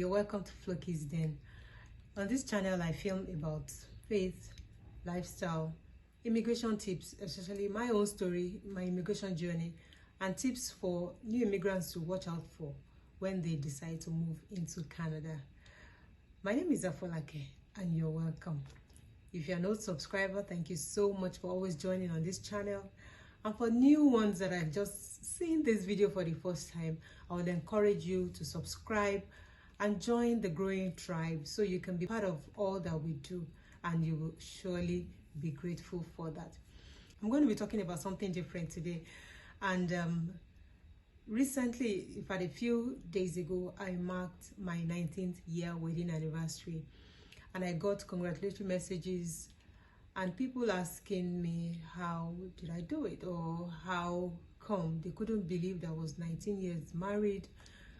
you're welcome to Flockie's Den. On this channel, I film about faith, lifestyle, immigration tips, especially my own story, my immigration journey, and tips for new immigrants to watch out for when they decide to move into Canada. My name is Flookie, and you're welcome. If you're not a subscriber, thank you so much for always joining on this channel. And for new ones that have just seen this video for the first time, I would encourage you to subscribe and join the growing tribe so you can be part of all that we do, and you will surely be grateful for that. I'm going to be talking about something different today. And recently, in fact a few days ago, I marked my 19th year wedding anniversary, and I got congratulatory messages and people asking me how did I do it, or how come they couldn't believe that I was 19 years married,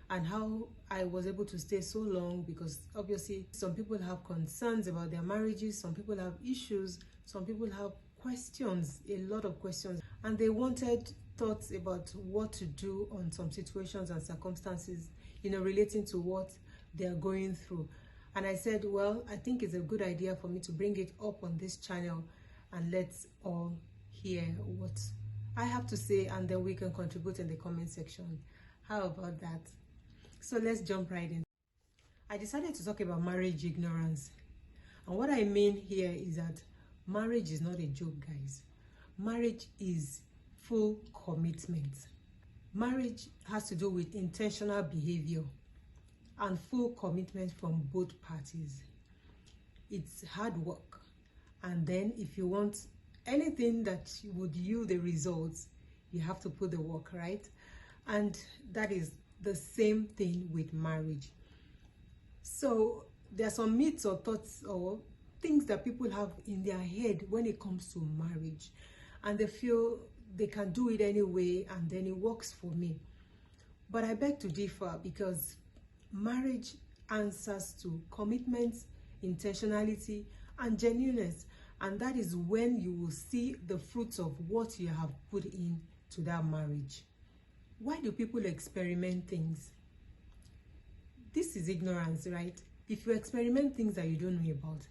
and how I was able to stay so long, because obviously some people have concerns about their marriages, some people have issues, some people have questions, a lot of questions, and they wanted thoughts about what to do on some situations and circumstances, relating to what they're going through. And I said, well, I think it's a good idea for me to bring it up on this channel and let's all hear what I have to say, and then we can contribute in the comment section. How about that? So let's jump right in. I decided to talk about marriage ignorance. And what I mean here is that marriage is not a joke, guys. Marriage is full commitment. Marriage has to do with intentional behavior and full commitment from both parties. It's hard work, and then if you want anything that would yield the results, you have to put the work, right? And that is the same thing with marriage. So there are some myths or thoughts or things that people have in their head when it comes to marriage, and they feel they can do it anyway and then it works for me. But I beg to differ, because marriage answers to commitment, intentionality, and genuineness, and that is when you will see the fruits of what you have put into that marriage. Why do people experiment things? This is ignorance, right? If you experiment things that you don't know about,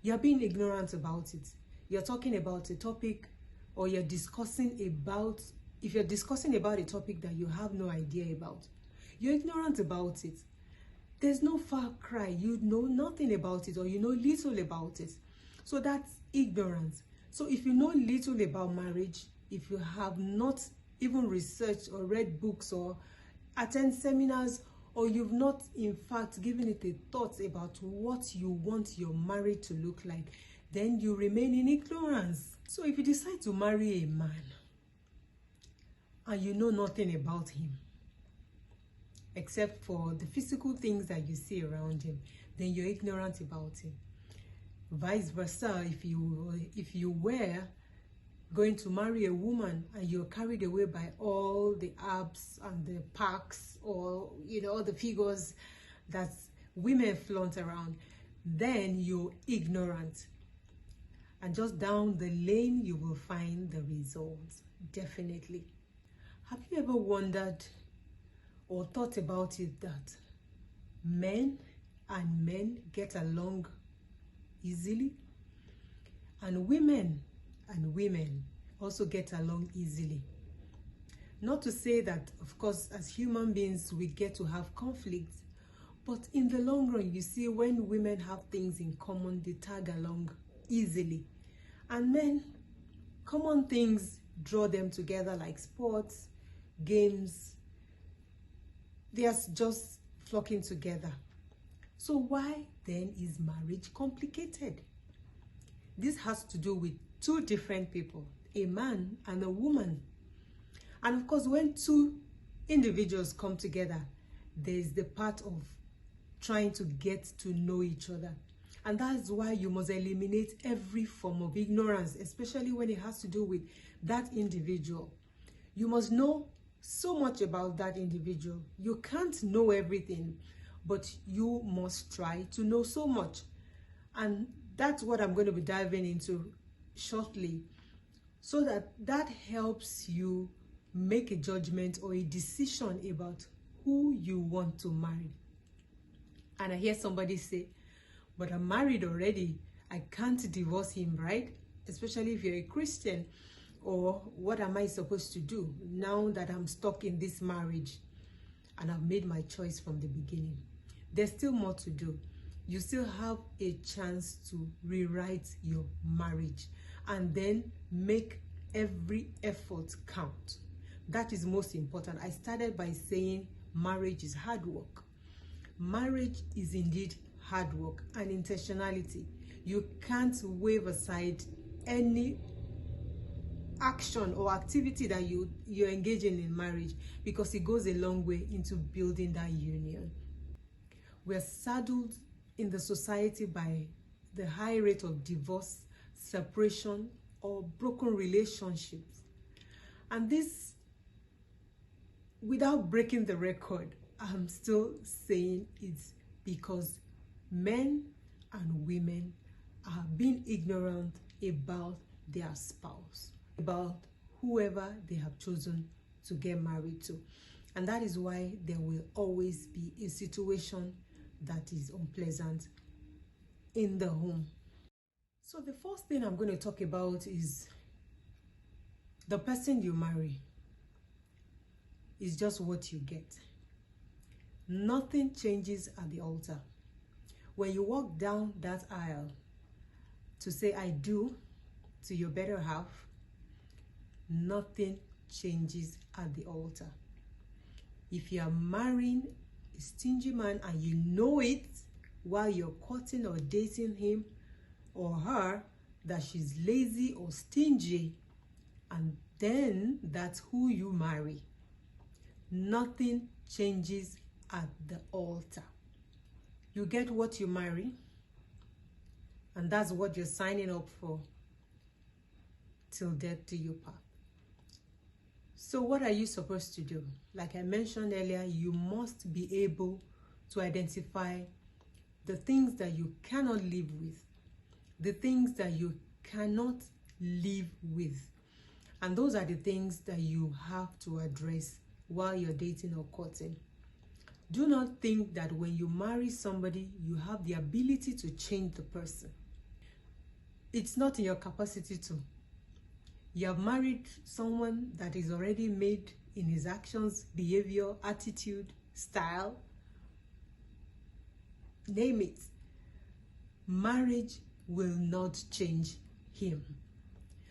you're being ignorant about it. You're talking about a topic, or you're discussing about, if you're discussing about a topic that you have no idea about, you're ignorant about it. There's no far cry. You know nothing about it, or you know little about it. So that's ignorance. So if you know little about marriage, if you have not even researched or read books or attend seminars, or you've not in fact given it a thought about what you want your marriage to look like, then you remain in ignorance. So if you decide to marry a man and you know nothing about him, except for the physical things that you see around him, then you're ignorant about him. Vice versa, if you were going to marry a woman and you're carried away by all the abs and the packs, or all the figures that women flaunt around, then you're ignorant. And just down the lane you will find the results, definitely. Have you ever wondered or thought about it that men and men get along easily, and women also get along easily? Not to say that, of course, as human beings we get to have conflicts, but in the long run, you see, when women have things in common, they tag along easily, and men, common things draw them together, like sports, games. They are just flocking together. So why then is marriage complicated? This has to do with two different people, a man and a woman. And of course, when two individuals come together, there's the part of trying to get to know each other. And that's why you must eliminate every form of ignorance, especially when it has to do with that individual. You must know so much about that individual. You can't know everything, but you must try to know so much. And that's what I'm going to be diving into shortly, so that helps you make a judgment or a decision about who you want to marry. And I hear somebody say, but I'm married already, I can't divorce him, right? Especially if you're a Christian. Or what am I supposed to do now that I'm stuck in this marriage and I've made my choice from the beginning? There's still more to do. You still have a chance to rewrite your marriage and then make every effort count. That is most important. I started by saying marriage is hard work. Marriage is indeed hard work and intentionality. You can't wave aside any action or activity that you're engaging in marriage, because it goes a long way into building that union. We're saddled in the society by the high rate of divorce, separation, or broken relationships. And this, without breaking the record, I'm still saying it's because men and women are being ignorant about their spouse, about whoever they have chosen to get married to. And that is why there will always be a situation that is unpleasant in the home. So the first thing I'm going to talk about is the person you marry is just what you get. Nothing changes at the altar. When you walk down that aisle to say I do to your better half, nothing changes at the altar. If you are marrying a stingy man and you know it while you're courting or dating him or her, that she's lazy or stingy, and then that's who you marry, nothing changes at the altar. You get what you marry, and that's what you're signing up for till death do you part. So what are you supposed to do? Like I mentioned earlier, you must be able to identify the things that you cannot live with, the things that you cannot live with. And those are the things that you have to address while you're dating or courting. Do not think that when you marry somebody, you have the ability to change the person. It's not in your capacity to. You have married someone that is already made in his actions, behavior, attitude, style, name it. Marriage will not change him.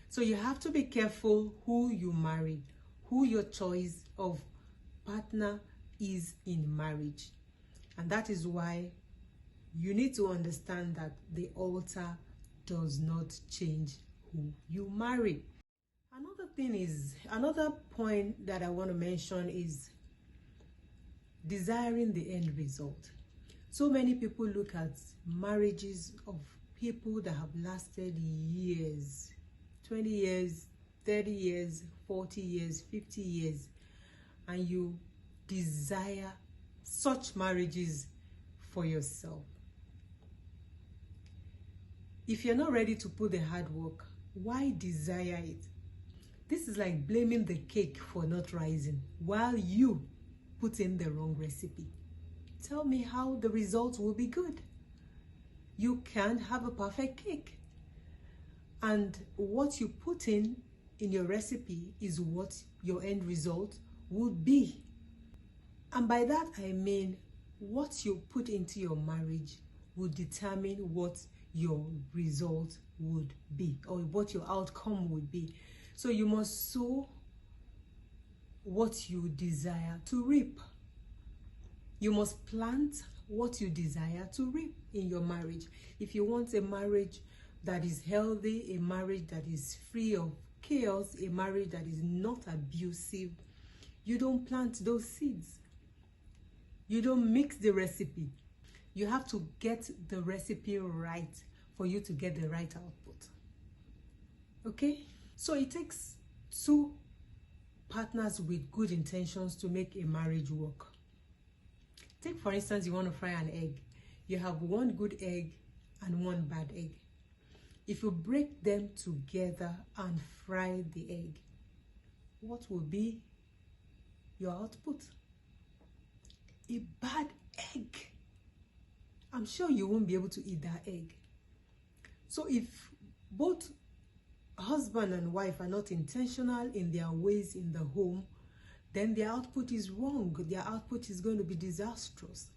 So you have to be careful who you marry, who your choice of partner is in marriage. And that is why you need to understand that the altar does not change who you marry. Another point that I want to mention is desiring the end result. So many people look at marriages of people that have lasted years, 20 years, 30 years, 40 years, 50 years, and you desire such marriages for yourself. If you're not ready to put the hard work, why desire it? This is like blaming the cake for not rising while you put in the wrong recipe. Tell me how the results will be good. You can't have a perfect cake. And what you put in your recipe is what your end result would be. And by that I mean what you put into your marriage will determine what your result would be, or what your outcome would be. So you must sow what you desire to reap. You must plant what you desire to reap in your marriage. If you want a marriage that is healthy, a marriage that is free of chaos, a marriage that is not abusive, you don't plant those seeds. You don't mix the recipe. You have to get the recipe right for you to get the right output. Okay? So it takes two partners with good intentions to make a marriage work. Take, for instance, you want to fry an egg. You have one good egg and one bad egg. If you break them together and fry the egg, what will be your output? A bad egg. I'm sure you won't be able to eat that egg. So if both husband and wife are not intentional in their ways in the home, then their output is wrong. Their output is going to be disastrous.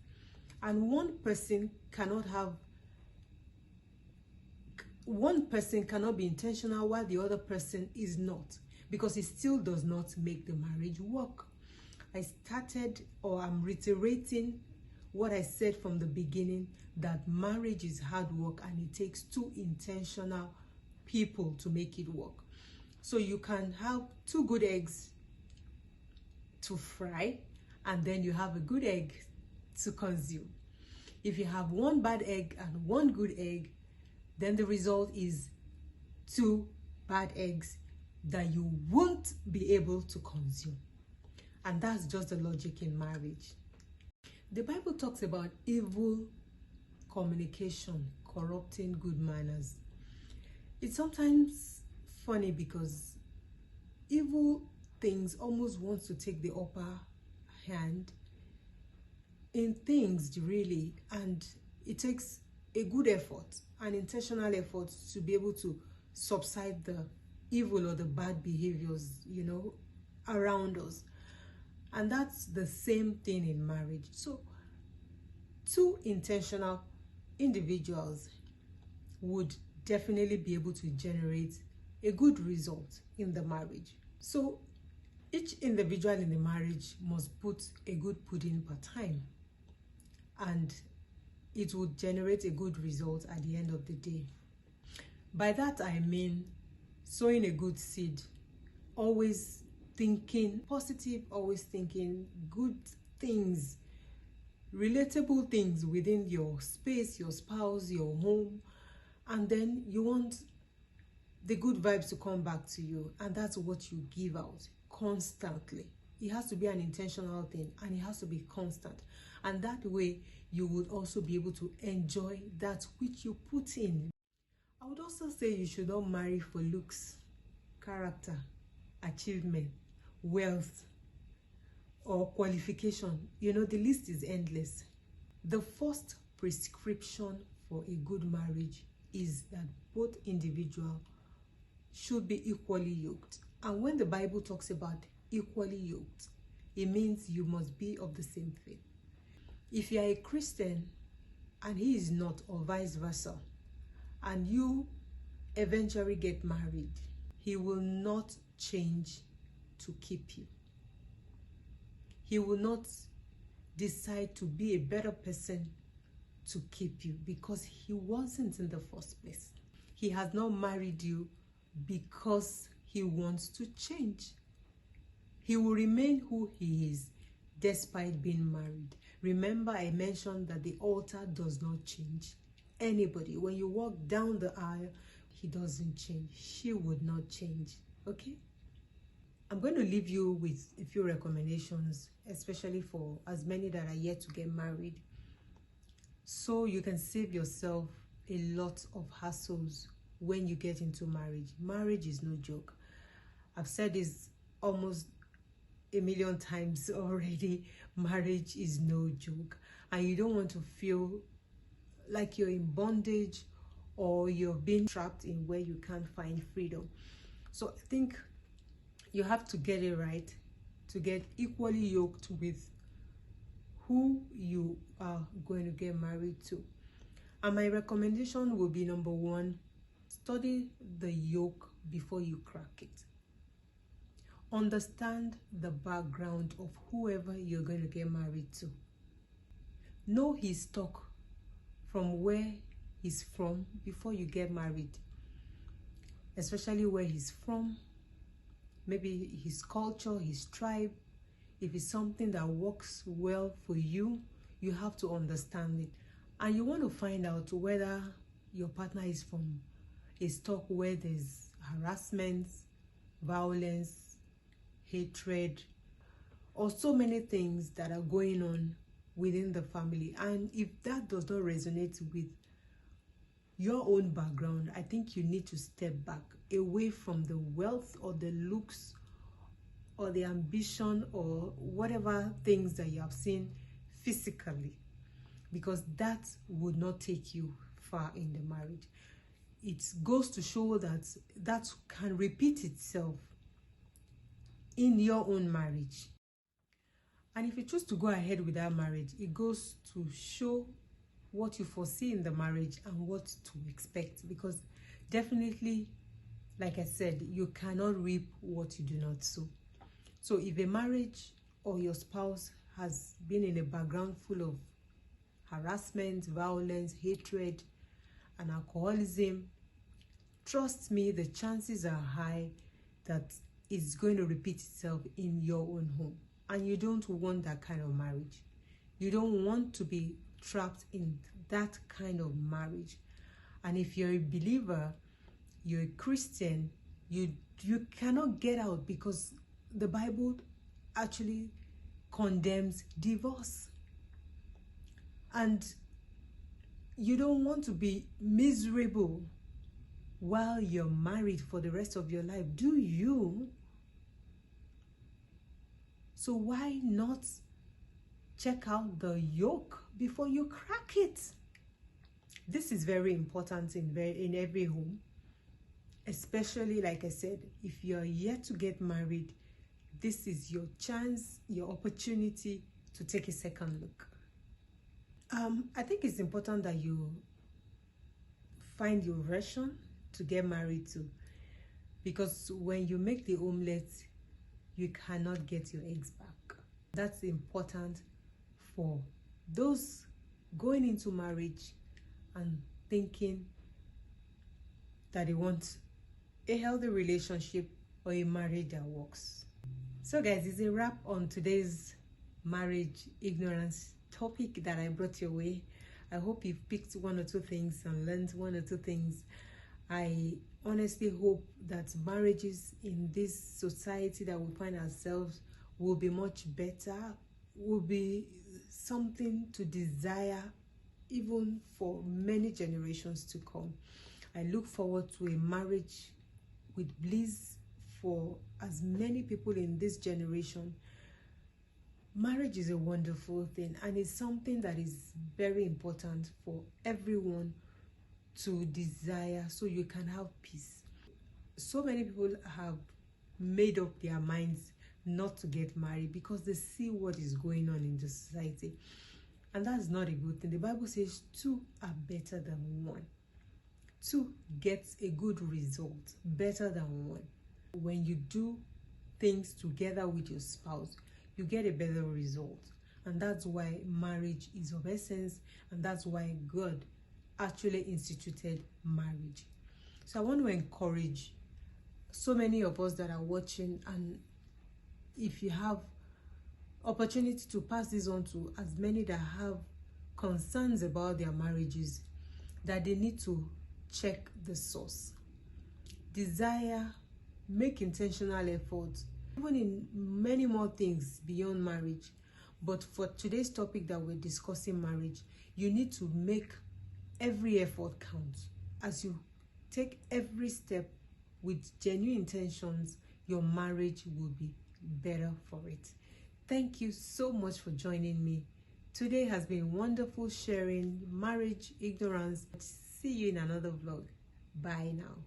And one person cannot be intentional while the other person is not, because it still does not make the marriage work. I'm reiterating what I said from the beginning, that marriage is hard work and it takes two intentional people to make it work. So you can have two good eggs to fry, and then you have a good egg to consume. If you have one bad egg and one good egg, then the result is two bad eggs that you won't be able to consume. And that's just the logic in marriage. The Bible talks about evil communication corrupting good manners. It's sometimes funny because evil things almost want to take the upper hand in things, really, and it takes a good effort, an intentional effort, to be able to subside the evil or the bad behaviors, around us. And that's the same thing in marriage. So two intentional individuals would definitely be able to generate a good result in the marriage. So each individual in the marriage must put a good pudding per time, and it would generate a good result at the end of the day. By that I mean sowing a good seed, always thinking positive, always thinking good things, relatable things within your space, your spouse, your home, and then you want the good vibes to come back to you, and that's what you give out constantly. It has to be an intentional thing, and it has to be constant, and that way you would also be able to enjoy that which you put in. I would also say you should not marry for looks, character, achievement, wealth, or qualification. The list is endless. The first prescription for a good marriage is that both individuals should be equally yoked. And when the Bible talks about equally yoked, it means you must be of the same faith. If you are a Christian and he is not, or vice versa, and you eventually get married, he will not change to keep you. He will not decide to be a better person to keep you, because he wasn't in the first place. He has not married you because he wants to change. He will remain who he is despite being married. Remember, I mentioned that the altar does not change anybody. When you walk down the aisle, he doesn't change. She would not change. Okay? I'm going to leave you with a few recommendations, especially for as many that are yet to get married, so you can save yourself a lot of hassles when you get into marriage. Marriage is no joke. I've said this almost a million times already. Marriage is no joke, and you don't want to feel like you're in bondage or you're being trapped in where you can't find freedom. So I think you have to get it right to get equally yoked with who you are going to get married to. And my recommendation will be, number one, study the yoke before you crack it. Understand the background of whoever you're going to get married to. Know his talk from where he's from before you get married, especially where he's from, maybe his culture, his tribe. If it's something that works well for you, you have to understand it. And you want to find out whether your partner is from a stock where there's harassment, violence, hatred, or so many things that are going on within the family. And if that does not resonate with your own background, I think you need to step back away from the wealth or the looks or the ambition or whatever things that you have seen physically. because that would not take you far in the marriage. It goes to show that that can repeat itself in your own marriage. And if you choose to go ahead with that marriage, it goes to show what you foresee in the marriage and what to expect, because definitely, like I said, you cannot reap what you do not sow. So if a marriage or your spouse has been in a background full of harassment, violence, hatred, and alcoholism, trust me, the chances are high that it's going to repeat itself in your own home. And you don't want that kind of marriage. You don't want to be trapped in that kind of marriage. And if you're a believer, you're a Christian, you cannot get out, because the Bible actually condemns divorce. And you don't want to be miserable while you're married for the rest of your life, do you? So why not check out the yolk before you crack it? This is very important in every home, especially, like I said, if you're yet to get married, this is your chance, your opportunity to take a second look. I think it's important that you find your version to get married to, because when you make the omelette, you cannot get your eggs back. That's important for those going into marriage and thinking that they want a healthy relationship or a marriage that works. So guys, it's a wrap on today's marriage ignorance topic that I brought your way. I hope you've picked one or two things and learned one or two things. I honestly hope that marriages in this society that we find ourselves will be much better, will be something to desire even for many generations to come. I look forward to a marriage with bliss for as many people in this generation. Marriage is a wonderful thing, and it's something that is very important for everyone to desire, so you can have peace. So many people have made up their minds not to get married because they see what is going on in the society, and that's not a good thing. The Bible says two are better than one. Two gets a good result better than one. When you do things together with your spouse, you get a better result. And that's why marriage is of essence, and that's why God actually instituted marriage. So I want to encourage so many of us that are watching, and if you have opportunity to pass this on to as many that have concerns about their marriages, that they need to check the source. Desire, make intentional efforts, even in many more things beyond marriage. But for today's topic that we're discussing, marriage, you need to make every effort count. As you take every step with genuine intentions, your marriage will be better for it. Thank you so much for joining me. Today has been wonderful sharing marriage ignorance. See you in another vlog. Bye now.